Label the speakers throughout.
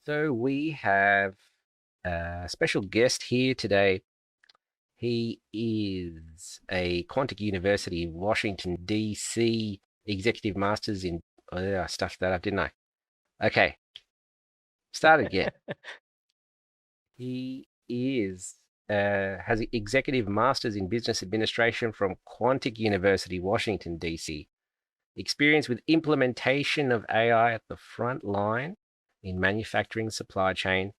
Speaker 1: So we have a special guest here today. He is a Quantic University, Washington, D.C. Executive Masters in. Oh, yeah, I stuffed that up, didn't I? Okay, start again. He has Executive Masters in Business Administration from Quantic University, Washington, D.C. Experience with implementation of AI at the front line in manufacturing supply chain.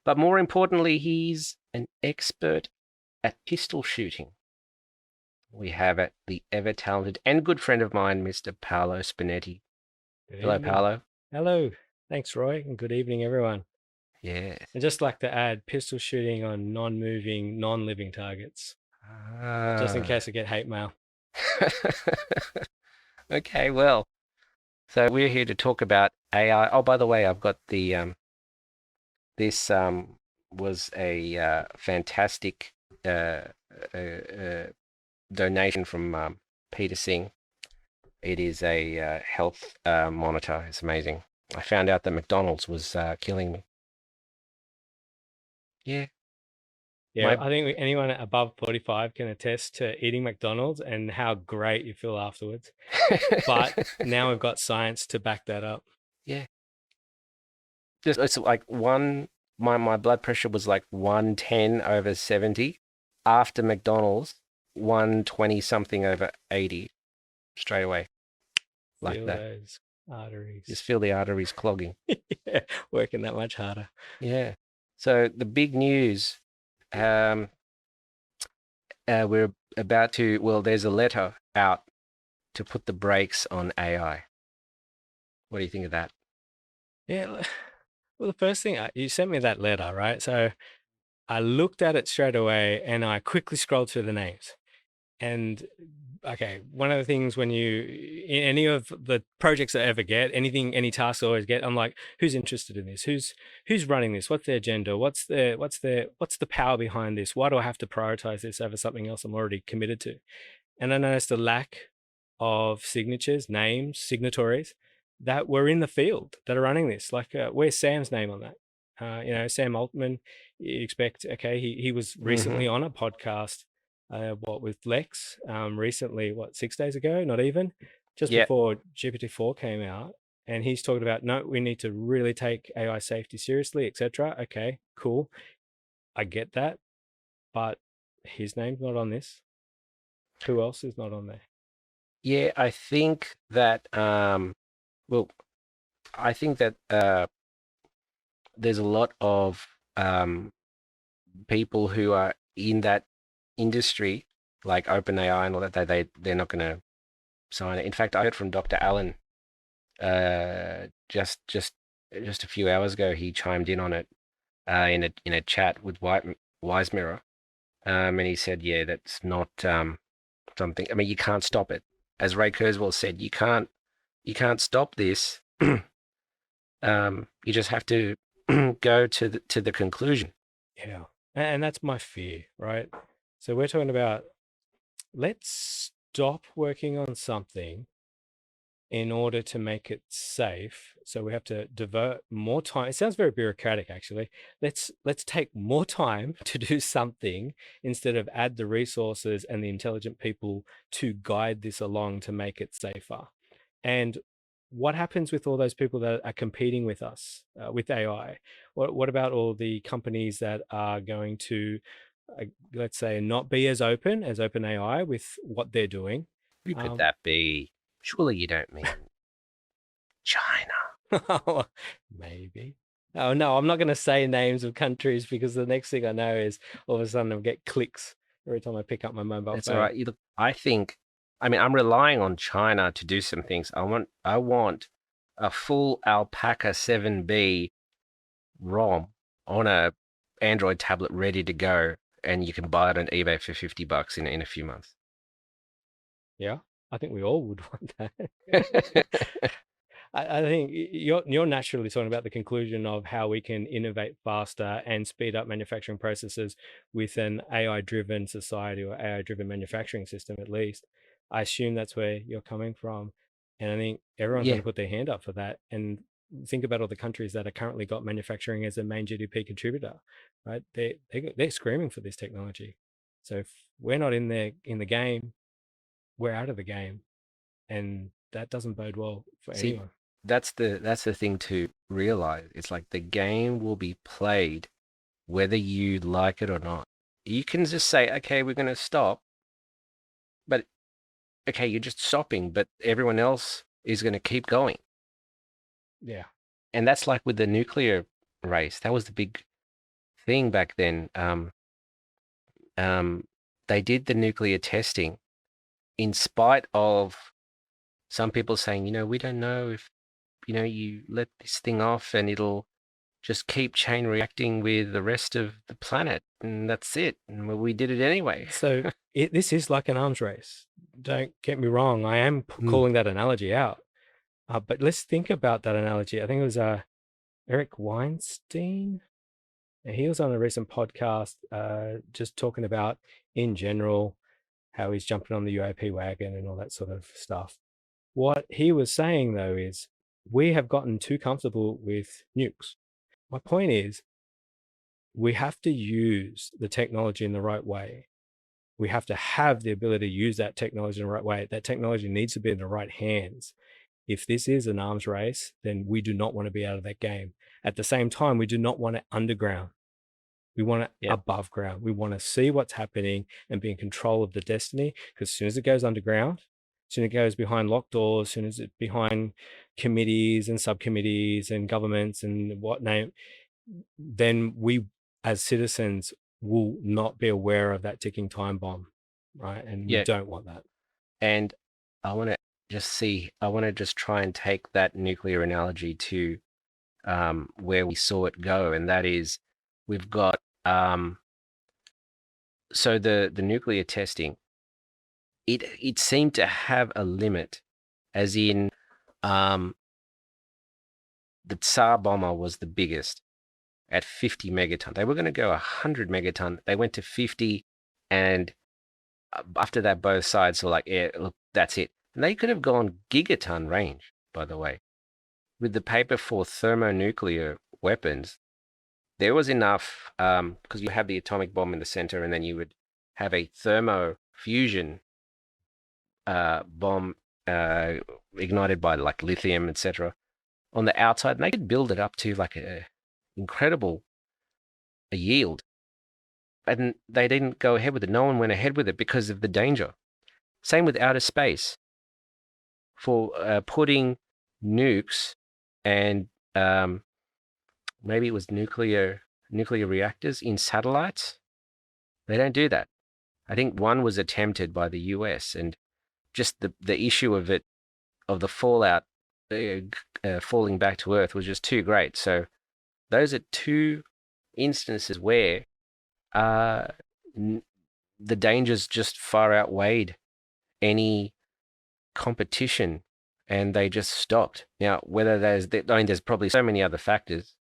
Speaker 1: But more importantly, he's an expert at pistol shooting. We have the ever talented and good friend of mine, Mr. Paolo Spinetti.
Speaker 2: Good
Speaker 1: Hello,
Speaker 2: evening.
Speaker 1: Paolo.
Speaker 2: Hello. Thanks, Roy, and good evening, everyone.
Speaker 1: Yeah.
Speaker 2: And just like to add pistol shooting on non-moving, non-living targets, just in
Speaker 1: Ah.
Speaker 2: case I get hate mail.
Speaker 1: Okay, well, so we're here to talk about AI. Oh, by the way, I've got this was a fantastic uh, uh, uh, donation from Peter Singh. It is a health monitor. It's amazing. I found out that McDonald's was killing me. Yeah,
Speaker 2: Yeah,
Speaker 1: my
Speaker 2: I think anyone above 45 can attest to eating McDonald's and how great you feel afterwards. But now we've got science to back that up.
Speaker 1: yeah, just it's like one. My blood pressure was like 110/70 after McDonald's, 120 something over 80 straight away like
Speaker 2: Feel
Speaker 1: that.
Speaker 2: those
Speaker 1: Just
Speaker 2: arteries.
Speaker 1: feel the arteries clogging.
Speaker 2: Yeah, working that much harder.
Speaker 1: Yeah. So the big news, um, we're about to. Well, there's a letter out to put the brakes on AI. What do you think of that?
Speaker 2: Yeah, well, the first thing you sent me that letter, right? So I looked at it straight away and I quickly scrolled through the names. And okay, one of the things when you in any of the projects I ever get, anything, any tasks I always get, I'm like, who's interested in this? Who's running this? What's their agenda? What's the power behind this? Why do I have to prioritize this over something else I'm already committed to? And I noticed a lack of signatures, names, signatories that were in the field that are running this. Like, where's Sam's name on that? Sam Altman. You expect, okay, he was
Speaker 1: Mm-hmm.
Speaker 2: recently on a podcast, with Lex, recently, 6 days ago, not even, just
Speaker 1: Yeah.
Speaker 2: before GPT-4 came out, and he's talking about, no, we need to really take AI safety seriously, etc. Okay, cool, I get that, but his name's not on this. Who else is not on there?
Speaker 1: Yeah, I think that well, I think that there's a lot of people who are in that industry, like OpenAI and all that, they're not going to sign it. In fact, I heard from Dr. Allen just a few hours ago. He chimed in on it in a chat with Wise Mirror, and he said, yeah, that's not something. I mean, you can't stop it. As Ray Kurzweil said, you can't stop this. You just have to go to the conclusion.
Speaker 2: Yeah. And that's my fear, right? So we're talking about, let's stop working on something in order to make it safe. So we have to divert more time. It sounds very bureaucratic, actually. Let's take more time to do something instead of add the resources and the intelligent people to guide this along to make it safer. And what happens with all those people that are competing with us, with AI? What about all the companies that are going to, let's say, not be as open as OpenAI with what they're doing?
Speaker 1: Who could
Speaker 2: Um,
Speaker 1: that be? Surely you don't mean China.
Speaker 2: Maybe. Oh no, I'm not going to say names of countries because the next thing I know is all of a sudden I'll get clicks every time I pick up my mobile
Speaker 1: That's all
Speaker 2: phone.
Speaker 1: right. Look, I think, I mean, I'm relying on China to do some things. I want a full Alpaca 7B ROM on a Android tablet ready to go, and you can buy it on eBay for $50 in a few months.
Speaker 2: Yeah, I think we all would want that. I think you're naturally talking about the conclusion of how we can innovate faster and speed up manufacturing processes with an AI-driven society or AI-driven manufacturing system, at least. I assume that's where you're coming from. And I think everyone's going
Speaker 1: Yeah,
Speaker 2: to put their hand up for that. And think about all the countries that are currently got manufacturing as a main GDP contributor, right? They're screaming for this technology. So if we're not in the game, we're out of the game, and that doesn't bode well for
Speaker 1: See,
Speaker 2: anyone.
Speaker 1: that's the thing to realize. It's like the game will be played whether you like it or not. You can just say, okay, we're going to stop, but okay, you're just stopping, but everyone else is going to keep going.
Speaker 2: Yeah.
Speaker 1: And that's like with the nuclear race. That was the big thing back then. Um, they did the nuclear testing in spite of some people saying, we don't know if, you let this thing off and it'll just keep chain reacting with the rest of the planet, and that's it. And we did it anyway.
Speaker 2: So this is like an arms race. Don't get me wrong. I am
Speaker 1: Mm.
Speaker 2: calling that analogy out. But let's think about that analogy. I think it was Eric Weinstein. And he was on a recent podcast just talking about, in general, how he's jumping on the UAP wagon and all that sort of stuff. What he was saying, though, is we have gotten too comfortable with nukes. My point is, we have to use the technology in the right way. We have to have the ability to use that technology in the right way. That technology needs to be in the right hands. If this is an arms race, then we do not want to be out of that game. At the same time, we do not want it underground. We want it
Speaker 1: Yep.
Speaker 2: above ground. We want to see what's happening and be in control of the destiny. Because as soon as it goes underground, as soon as it goes behind locked doors, as soon as it's behind committees and subcommittees and governments and whatnot, then we as citizens will not be aware of that ticking time bomb, right? And we
Speaker 1: Yeah.
Speaker 2: don't want that.
Speaker 1: And I want to I want to just try and take that nuclear analogy to where we saw it go. And that is we've got, so the nuclear testing, it seemed to have a limit, as in, um, the Tsar bomber was the biggest at 50 megaton. They were going to go 100 megaton. They went to 50, and after that, both sides were like, "Yeah, look, that's it." And they could have gone gigaton range, by the way, with the paper for thermonuclear weapons. There was enough, because you have the atomic bomb in the center, and then you would have a thermo fusion bomb ignited by like lithium, etc., on the outside, and they could build it up to like a incredible a yield. And they didn't go ahead with it. No one went ahead with it because of the danger. Same with outer space, for putting nukes and, maybe it was nuclear reactors in satellites. They don't do that. I think one was attempted by the US, and just the issue of it, of the fallout, falling back to Earth, was just too great. So those are two instances where uh, the dangers just far outweighed any competition, and they just stopped. Now, whether there's probably so many other factors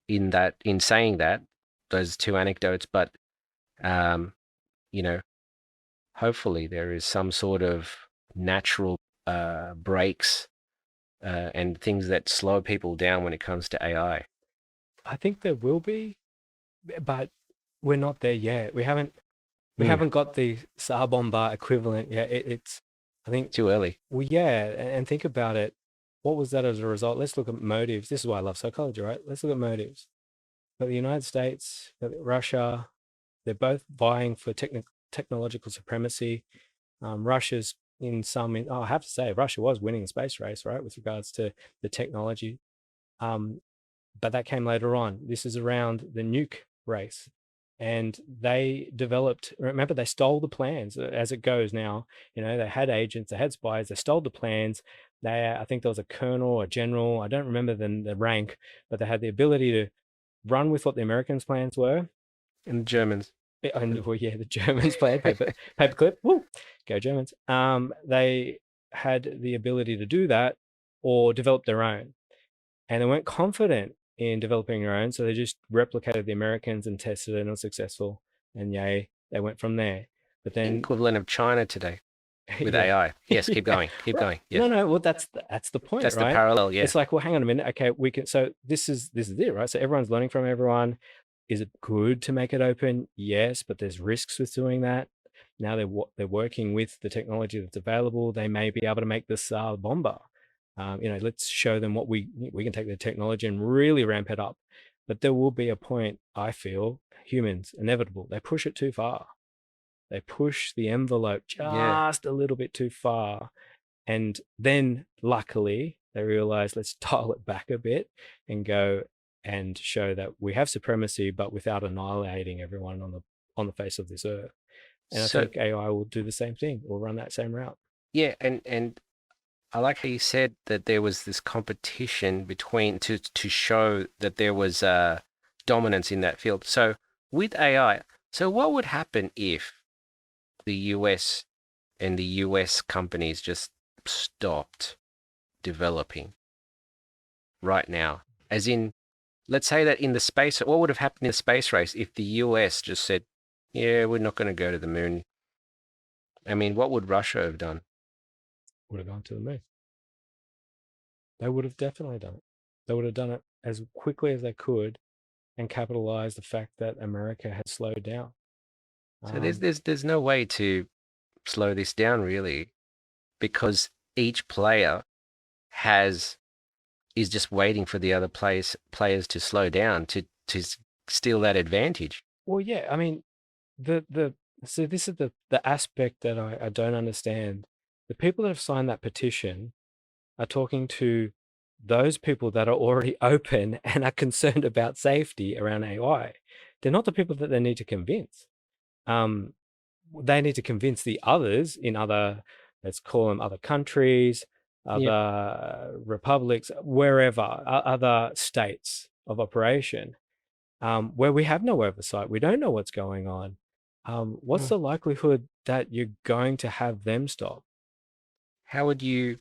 Speaker 1: in saying that, those two anecdotes, but um, you know, hopefully there is some sort of natural breaks and things that slow people down when it comes to AI.
Speaker 2: I think there will be, but we're not there yet. We
Speaker 1: Mm,
Speaker 2: haven't got the Tsar bomber equivalent yet. It's I think
Speaker 1: too early.
Speaker 2: well, yeah, and think about it. What was that as a result? Let's look at motives. This is why I love psychology, right? Let's look at motives. But the United States, Russia, they're both vying for technological supremacy. Russia's I have to say, Russia was winning the space race, right, with regards to the technology. Um, but that came later on. This is around the nuke race. And they developed, remember, they stole the plans as it goes now. They had agents, they had spies, they stole the plans. I think there was a colonel or general, I don't remember the rank, but they had the ability to run with what the Americans' plans were.
Speaker 1: And the Germans.
Speaker 2: And well, yeah, the Germans played paperclip. Woo, go Germans. They had the ability to do that or develop their own, and they weren't confident in developing their own, so they just replicated the Americans and tested it and it was successful. And yay, they went from there. But then
Speaker 1: Equivalent of China today. with
Speaker 2: Yeah.
Speaker 1: AI. Yes, keep
Speaker 2: Yeah.
Speaker 1: going. Keep
Speaker 2: Right.
Speaker 1: going.
Speaker 2: No,
Speaker 1: Yes.
Speaker 2: no. Well, that's the point,
Speaker 1: That's the
Speaker 2: right?
Speaker 1: parallel. Yeah.
Speaker 2: It's like, well, hang on a minute. Okay, we can. So this is it, right? So everyone's learning from everyone. Is it good to make it open? Yes, but there's risks with doing that. Now they're working with the technology that's available. They may be able to make this bomber. Let's show them what we can take the technology and really ramp it up. But there will be a point, I feel, humans inevitable. They push it too far. They push the envelope
Speaker 1: Yeah.
Speaker 2: just a little bit too far. And then luckily they realize, let's dial it back a bit and go and show that we have supremacy, but without annihilating everyone on the face of this earth. And I
Speaker 1: So
Speaker 2: think AI will do the same thing, will run that same route.
Speaker 1: yeah, and I like how you said that there was this competition between to show that there was dominance in that field. So with AI, so what would happen if the US and the US companies just stopped developing right now? As in, let's say that in the space, what would have happened in the space race if the US just said, yeah, we're not going to go to the moon? I mean, what would Russia have done?
Speaker 2: Would have gone to the moon. They would have definitely done it. They would have done it as quickly as they could and capitalized the fact that America had slowed down.
Speaker 1: So
Speaker 2: Um,
Speaker 1: there's no way to slow this down really, because each player has is just waiting for the other players to slow down to steal that advantage.
Speaker 2: well, yeah, I mean, the so this is the aspect that I don't understand. The people that have signed that petition are talking to those people that are already open and are concerned about safety around AI. They're not the people that they need to convince. Um, they need to convince the others in other, let's call them other countries,
Speaker 1: Yeah.
Speaker 2: other republics, wherever, other states of operation, where we have no oversight. We don't know what's going on. What's
Speaker 1: Well,
Speaker 2: the likelihood that you're going to have them stop?
Speaker 1: how would you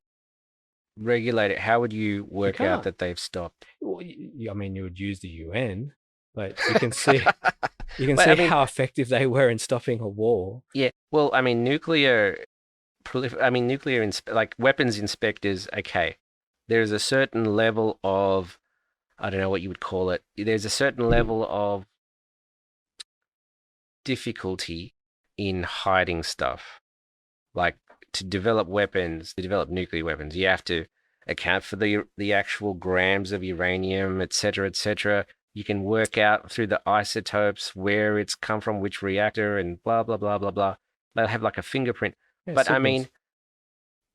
Speaker 1: regulate it? How would you
Speaker 2: You
Speaker 1: work out
Speaker 2: can't.
Speaker 1: that they've stopped?
Speaker 2: Well, I mean, you would use the UN, but you can see you can
Speaker 1: But I
Speaker 2: see
Speaker 1: mean,
Speaker 2: how effective they were in stopping a war.
Speaker 1: yeah. Well, I mean, like weapons inspectors. Okay, there's a certain level of, I don't know what you would call it. There's a certain level of difficulty in hiding stuff. Like to develop weapons, to develop nuclear weapons, you have to account for the actual grams of uranium, etc., etc. You can work out through the isotopes where it's come from, which reactor, and blah blah blah blah blah. They'll have like a fingerprint.
Speaker 2: Yeah,
Speaker 1: But I mean,
Speaker 2: sequence.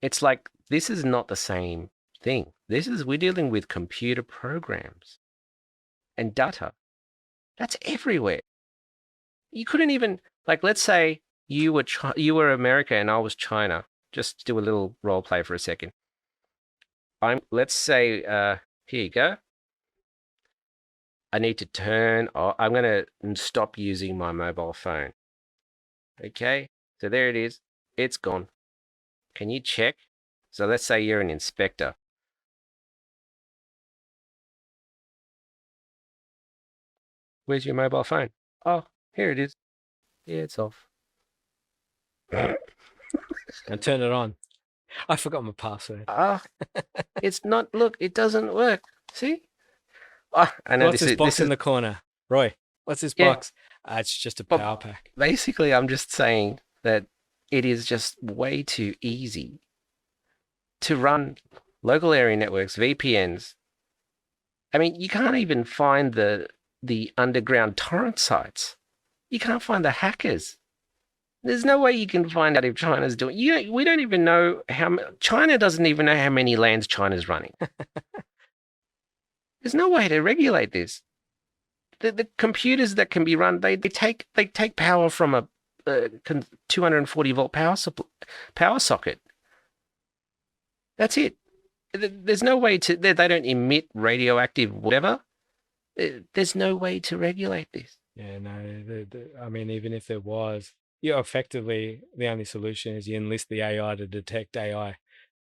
Speaker 1: it's like this is not the same thing. We're dealing with computer programs and data. That's everywhere. You couldn't even, like, let's say you were America and I was China. Just do a little role play for a second. Let's say here you go. I need to I'm going to stop using my mobile phone. Okay? So there it is. It's gone. Can you check? So let's say you're an inspector. Where's your mobile phone? Oh, here it is. Yeah, it's off.
Speaker 2: And turn it on. I forgot my password.
Speaker 1: Ah, it's not. Look, it doesn't work. See? Oh, I know
Speaker 2: What's this
Speaker 1: this
Speaker 2: box in
Speaker 1: is
Speaker 2: the corner? Roy, what's this
Speaker 1: yeah.
Speaker 2: box? It's just a
Speaker 1: But
Speaker 2: power pack.
Speaker 1: basically, I'm just saying that it is just way too easy to run local area networks, VPNs. I mean, you can't even find the underground torrent sites. You can't find the hackers. There's no way you can find out if China's doing. We don't even know China doesn't even know how many lands China's running. There's no way to regulate this. The computers that can be run, they take power from a 240-volt power socket. That's it. There's no way to. They don't emit radioactive whatever. There's no way to regulate this.
Speaker 2: Yeah, no, I mean, even if there was, effectively the only solution is you enlist the AI to detect AI,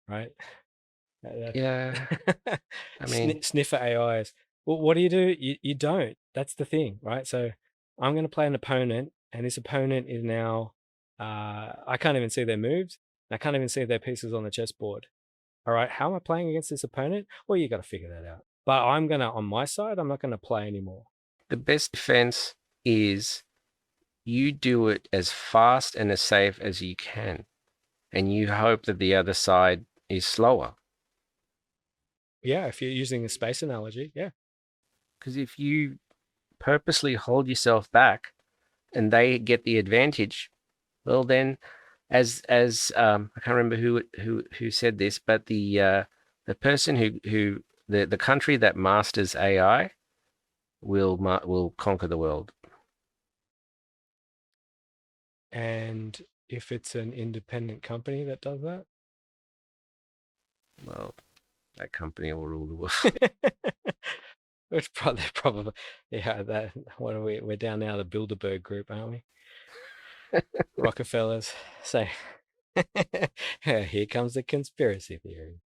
Speaker 2: right?
Speaker 1: Yeah, I mean,
Speaker 2: Sniffer AIs. Well, what do? You don't. That's the thing, right? So I'm going to play an opponent, and this opponent is now, I can't even see their moves. I can't even see their pieces on the chessboard. All right, how am I playing against this opponent? Well, you got to figure that out. But I'm gonna, on my side, I'm not gonna play anymore.
Speaker 1: The best defense is you do it as fast and as safe as you can, and you hope that the other side is slower.
Speaker 2: Yeah, if you're using the space analogy, yeah.
Speaker 1: Because if you purposely hold yourself back and they get the advantage, well then, as I can't remember who said this, but the person who the country that masters AI will conquer the world.
Speaker 2: And if it's an independent company that does that,
Speaker 1: Well, that company will rule the world.
Speaker 2: it's probably yeah. That what are we? We're down now the Bilderberg group, aren't we? Rockefellers. So here comes the conspiracy theory.